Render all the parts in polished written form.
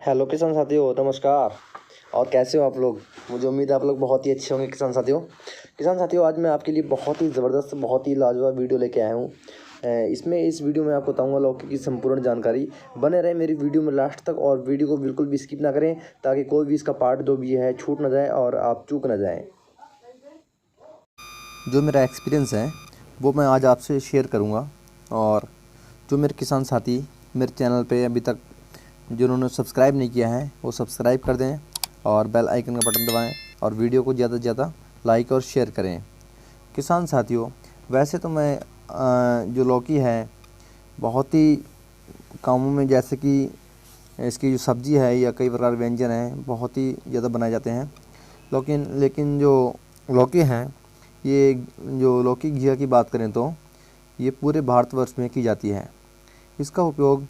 Hello किसान साथियों, नमस्कार। और कैसे हो आप लोग? मुझे उम्मीद है आप लोग बहुत ही अच्छे होंगे। किसान साथियों, आज मैं आपके लिए बहुत ही ज़बरदस्त, बहुत ही लाजवाब वीडियो लेके आया हूँ। इस वीडियो में आपको बताऊंगा लौकी की संपूर्ण जानकारी। बने रहे मेरी वीडियो में लास्ट तक और वीडियो को बिल्कुल भी स्किप ना करें, ताकि कोई भी इसका पार्ट 2 भी है छूट ना जाए और आप चूक ना जाएँ। जो मेरा एक्सपीरियंस है वो मैं आज आपसे शेयर करूँगा। और जो मेरे किसान साथी मेरे चैनल पे अभी तक जिन्होंने सब्सक्राइब नहीं किया है वो सब्सक्राइब कर दें और बेल आइकन का बटन दबाएं और वीडियो को ज़्यादा से ज़्यादा लाइक और शेयर करें। किसान साथियों, वैसे तो मैं जो लौकी है बहुत ही कामों में, जैसे कि इसकी जो सब्ज़ी है या कई प्रकार व्यंजन हैं, बहुत ही ज़्यादा बनाए जाते हैं। लेकिन जो लौकी हैं, ये जो लौकी घिया की बात करें तो ये पूरे भारतवर्ष में की जाती है। इसका उपयोग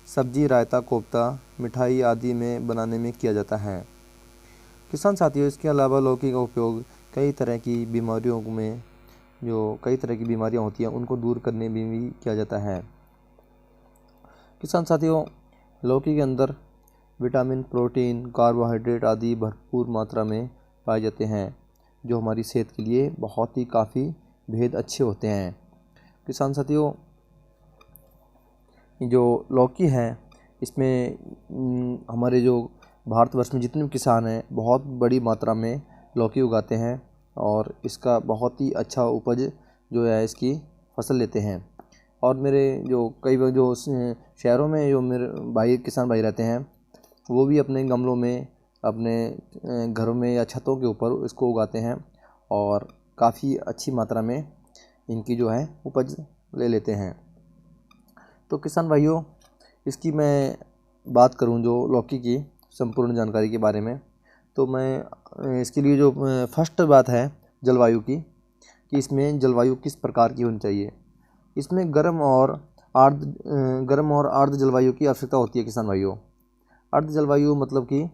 सब्जी, रायता, कोफ्ता, मिठाई आदि में बनाने में किया जाता है। किसान साथियों, इसके अलावा लौकी का उपयोग कई तरह की बीमारियों में, जो कई तरह की बीमारियां होती हैं उनको दूर करने में भी किया जाता है। किसान साथियों, लौकी के अंदर विटामिन, प्रोटीन, कार्बोहाइड्रेट आदि भरपूर मात्रा में पाए जाते हैं, जो हमारी सेहत के लिए बहुत ही काफ़ी बेहद अच्छे होते हैं। किसान साथियों, जो लौकी है इसमें हमारे जो भारतवर्ष में जितने भी किसान हैं बहुत बड़ी मात्रा में लौकी उगाते हैं और इसका बहुत ही अच्छा उपज जो है इसकी फसल लेते हैं। और मेरे जो कई बार जो शहरों में जो मेरे भाई किसान भाई रहते हैं वो भी अपने गमलों में, अपने घरों में या छतों के ऊपर इसको उगाते हैं और काफ़ी अच्छी मात्रा में इनकी जो है उपज ले लेते हैं। तो किसान भाइयों, इसकी मैं बात करूं जो लौकी की संपूर्ण जानकारी के बारे में, तो मैं इसके लिए जो फर्स्ट बात है जलवायु की, कि इसमें जलवायु किस प्रकार की होनी चाहिए। इसमें गर्म और आर्द्र जलवायु की आवश्यकता होती है किसान भाइयों। आर्द्र जलवायु मतलब कि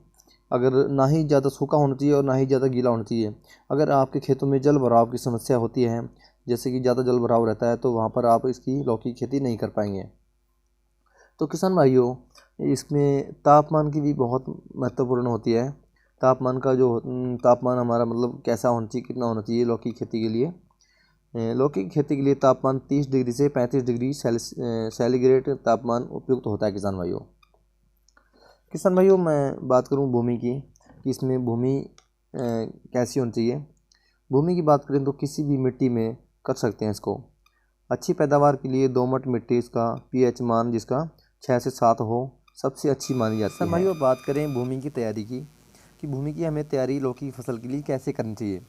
अगर ना ही ज़्यादा सूखा होना चाहिए और ना ही ज़्यादा गीला होना चाहिए। अगर आपके खेतों में जल भराव की समस्या होती है, जैसे कि ज़्यादा जल भराव रहता है, तो वहाँ पर आप इसकी लौकी की खेती नहीं कर पाएंगे। तो किसान भाइयों, इसमें तापमान की भी बहुत महत्वपूर्ण होती है। तापमान का जो तापमान हमारा मतलब कैसा होना चाहिए, कितना होना चाहिए लौकी की खेती के लिए। लौकी की खेती के लिए तापमान 30 डिग्री से 35 डिग्री सेंटीग्रेड तापमान उपयुक्त होता है किसान भाइयों। किसान भाइयों, मैं बात करूं भूमि की, कि इसमें भूमि कैसी होनी चाहिए। भूमि की बात करें तो किसी भी मिट्टी में कर सकते हैं इसको। अच्छी पैदावार के लिए दोमट मिट्टी, इसका पीएच मान जिसका 6 से 7 हो, सबसे अच्छी मानी जाती है। भाइयों, बात करें भूमि की तैयारी की, कि भूमि की हमें तैयारी लौकी की फसल के लिए कैसे करनी चाहिए।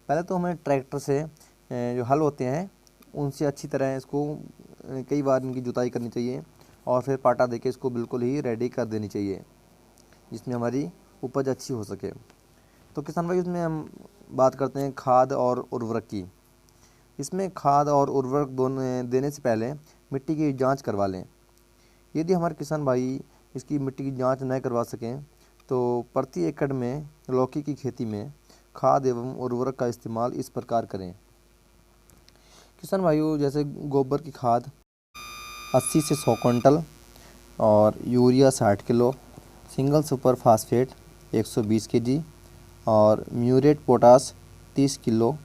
पहले तो हमें ट्रैक्टर से जो हल होते हैं उनसे अच्छी तरह इसको कई बार इनकी जुताई करनी चाहिए और फिर पाटा देके इसको बिल्कुल ही रेडी कर देनी चाहिए, जिसमें हमारी उपज अच्छी हो सके। तो किसान भाई, इसमें हम बात करते हैं खाद और उर्वरक की। इसमें खाद और उर्वरक दोनों देने से पहले मिट्टी की जांच करवा लें। यदि हमारे किसान भाई इसकी मिट्टी की जांच न करवा सकें तो प्रति एकड़ में लौकी की खेती में खाद एवं उर्वरक का इस्तेमाल इस प्रकार करें। किसान भाइयों, जैसे गोबर की खाद 80 से 100 क्विंटल और urea 60 kilo, single super phosphate 120 KG और म्यूरेट पोटास 30 किलो,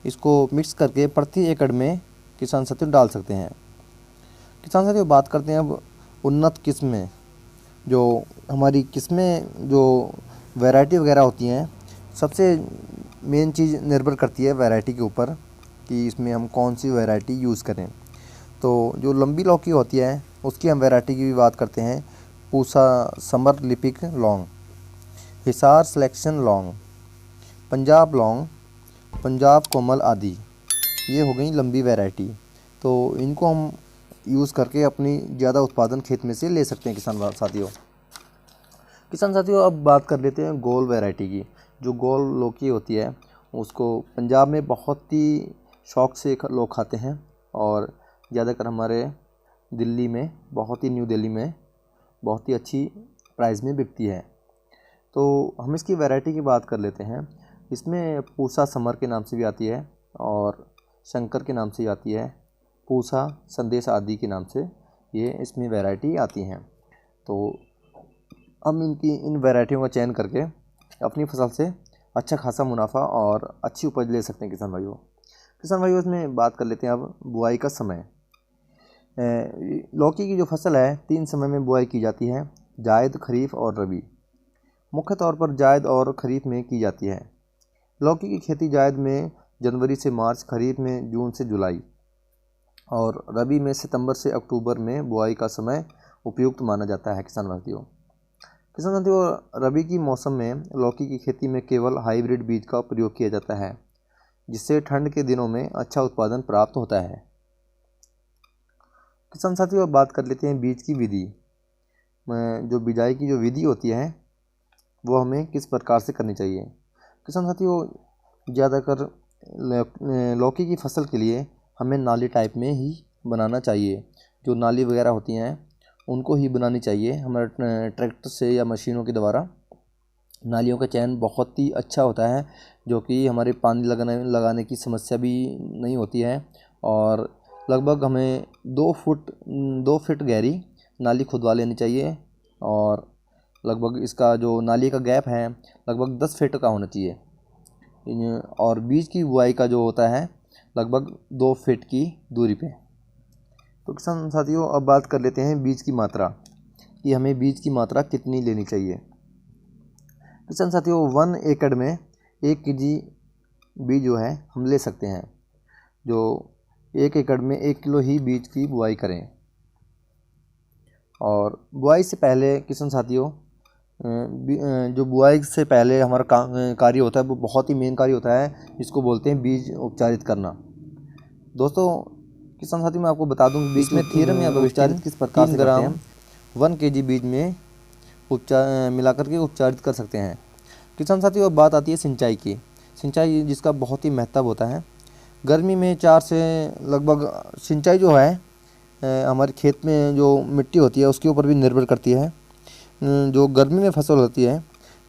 इसको मिक्स करके प्रति एकड़ में किसान साथियों डाल सकते हैं। किसान साथियों, बात करते हैं अब उन्नत किस्में। जो हमारी किस्में जो वैरायटी वगैरह होती हैं, सबसे मेन चीज़ निर्भर करती है वैरायटी के ऊपर, कि इसमें हम कौन सी वैरायटी यूज़ करें। तो जो लंबी लौकी होती है उसकी हम वैरायटी की भी बात करते हैं। Pusa summer prolific long, Hisar selection long, Punjab long, Punjab Komal आदि, ये हो गई लंबी वैरायटी। तो इनको हम यूज़ करके अपनी ज़्यादा उत्पादन खेत में से ले सकते हैं किसान साथियों, अब बात कर लेते हैं गोल वैरायटी की। जो गोल लौकी होती है उसको पंजाब में बहुत ही शौक़ से लोग खाते हैं और ज़्यादातर हमारे दिल्ली में, न्यू दिल्ली में बहुत ही अच्छी प्राइस में बिकती है। तो हम इसकी वैरायटी की बात कर लेते हैं। इसमें पूसा समर के नाम से भी आती है और शंकर के नाम से आती है, पूसा संदेश आदि के नाम से ये इसमें वैरायटी आती हैं। तो हम इन वैरायटियों का चयन करके अपनी फसल से अच्छा खासा मुनाफा और अच्छी उपज ले सकते हैं किसान भाइयों। किसान भाइयों, इसमें बात कर लेते हैं अब बुआई का समय। लौकी की जो फसल है 3 समय में बुआई की जाती है, जायद, खरीफ और रबी। मुख्य तौर पर जायद और खरीफ में की जाती है। लौकी की खेती जायद में जनवरी से मार्च, खरीफ में जून से जुलाई और रबी में सितंबर से अक्टूबर में बुआई का समय उपयुक्त माना जाता है किसान साथियों। किसान साथियों, रबी की मौसम में लौकी की खेती में केवल हाइब्रिड बीज का प्रयोग किया जाता है, जिससे ठंड के दिनों में अच्छा उत्पादन प्राप्त होता है। किसान साथियों, अब बात कर लेते हैं बीज की विधि। जो बिजाई की जो विधि होती है वो हमें किस प्रकार से करनी चाहिए। किसान साथियों, ज़्यादातर लौकी की फसल के लिए हमें नाली टाइप में ही बनाना चाहिए। जो नाली वगैरह होती हैं उनको ही बनानी चाहिए। हमारे ट्रैक्टर से या मशीनों के द्वारा नालियों का चयन बहुत ही अच्छा होता है, जो कि हमारे पानी लगाने की समस्या भी नहीं होती है। और लगभग हमें 2 फीट गहरी नाली खुदवा लेनी चाहिए और लगभग इसका जो नाली का गैप है लगभग 10 फीट का होना चाहिए। और बीज की बुआई का जो होता है लगभग 2 फीट की दूरी पे। तो किसान साथियों, अब बात कर लेते हैं बीज की मात्रा, कि हमें बीज की मात्रा कितनी लेनी चाहिए। किसान साथियों, 1 एकड़ में 1 kg बीज जो है हम ले सकते हैं। जो 1 एकड़ में 1 किलो ही बीज की बुआई करें। और बुआई से पहले किसान साथियों, जो बुआई से पहले हमारा कार्य होता है वो बहुत ही मेन कार्य होता है, जिसको बोलते हैं बीज उपचारित करना। दोस्तों किसान साथियों, मैं आपको बता दूं कि बीज में थीरम या उपचारित किस प्रकार से करते हैं। 1 kg बीज में मिला करके उपचारित कर सकते हैं। किसान साथियों, अब बात आती है सिंचाई की। सिंचाई जिसका बहुत ही महत्व होता है। गर्मी में 4 से लगभग सिंचाई जो है हमारे खेत में जो मिट्टी होती है उसके ऊपर भी निर्भर करती है। जो गर्मी में फसल होती है,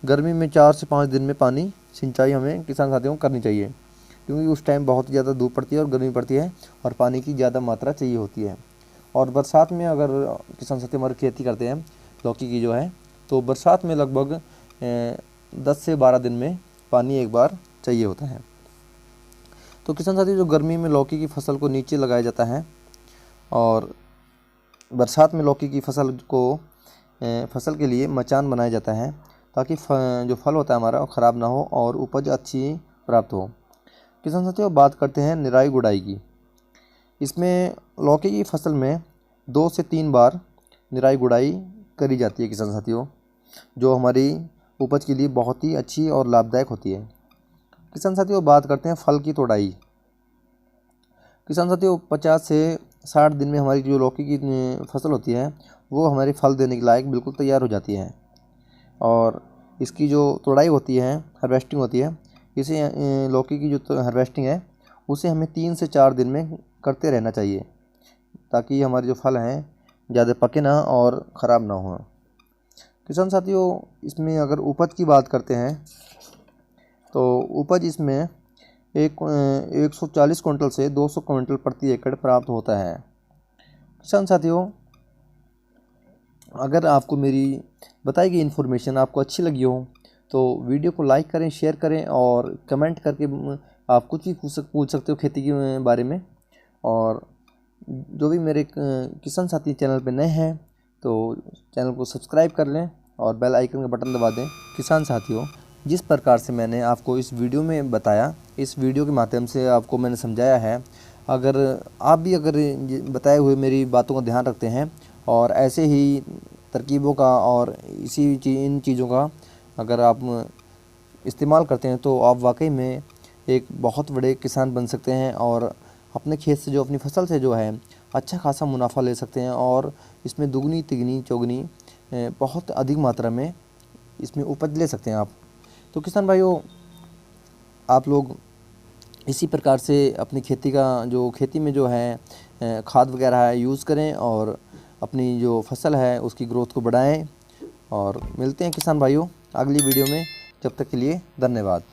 गर्मी में 4 से 5 दिन में पानी सिंचाई हमें किसान साथियों को करनी चाहिए, क्योंकि उस टाइम बहुत ज़्यादा धूप पड़ती है और गर्मी पड़ती है और पानी की ज़्यादा मात्रा चाहिए होती है। और बरसात में अगर किसान साथी हमारी खेती करते हैं लौकी की जो है, तो बरसात में लगभग 10 से 12 दिन में पानी एक बार चाहिए होता है। तो किसान साथी, जो गर्मी में लौकी की फसल को नीचे लगाया जाता है और बरसात में लौकी की फसल के लिए मचान बनाया जाता है, ताकि जो फल होता है हमारा वो ख़राब ना हो और उपज अच्छी प्राप्त हो। किसान साथियों, बात करते हैं निराई गुड़ाई की। इसमें लौकी की फसल में 2 से 3 बार निराई गुड़ाई करी जाती है किसान साथियों, जो हमारी उपज के लिए बहुत ही अच्छी और लाभदायक होती है। किसान साथियों, बात करते हैं फल की तोड़ाई। किसान साथियों, 50 से 60 दिन में हमारी जो लौकी की फसल होती है वो हमारे फल देने के लायक बिल्कुल तैयार हो जाती है। और इसकी जो तोड़ाई होती है, हार्वेस्टिंग होती है, इसे लौकी की जो हार्वेस्टिंग है उसे हमें 3 से 4 दिन में करते रहना चाहिए, ताकि हमारे जो फल हैं ज़्यादा पके ना और ख़राब ना हो। किसान साथियों, इसमें अगर उपज की बात करते हैं तो उपज इसमें 140 कुंटल से 200 कुंटल प्रति एकड़ प्राप्त होता है। किसान साथियों, अगर आपको मेरी बताई गई इन्फॉर्मेशन आपको अच्छी लगी हो तो वीडियो को लाइक करें, शेयर करें और कमेंट करके आप कुछ भी पूछ सकते हो खेती के बारे में। और जो भी मेरे किसान साथी चैनल पे नए हैं तो चैनल को सब्सक्राइब कर लें और बेल आइकन का बटन दबा दें। किसान साथियों, जिस प्रकार से मैंने आपको इस वीडियो में बताया, इस वीडियो के माध्यम से आपको मैंने समझाया है, अगर आप भी बताए हुए मेरी बातों का ध्यान रखते हैं और ऐसे ही तरकीबों का और इन चीज़ों का अगर आप इस्तेमाल करते हैं तो आप वाकई में एक बहुत बड़े किसान बन सकते हैं और अपने खेत से जो अपनी फसल से जो है अच्छा खासा मुनाफा ले सकते हैं और इसमें दुगनी तिगनी चौगनी बहुत अधिक मात्रा में इसमें उपज ले सकते हैं आप। तो किसान भाइयों, आप लोग इसी प्रकार से अपनी खेती में जो है खाद वगैरह है यूज़ करें और अपनी जो फसल है उसकी ग्रोथ को बढ़ाएं। और मिलते हैं किसान भाइयों अगली वीडियो में, जब तक के लिए धन्यवाद।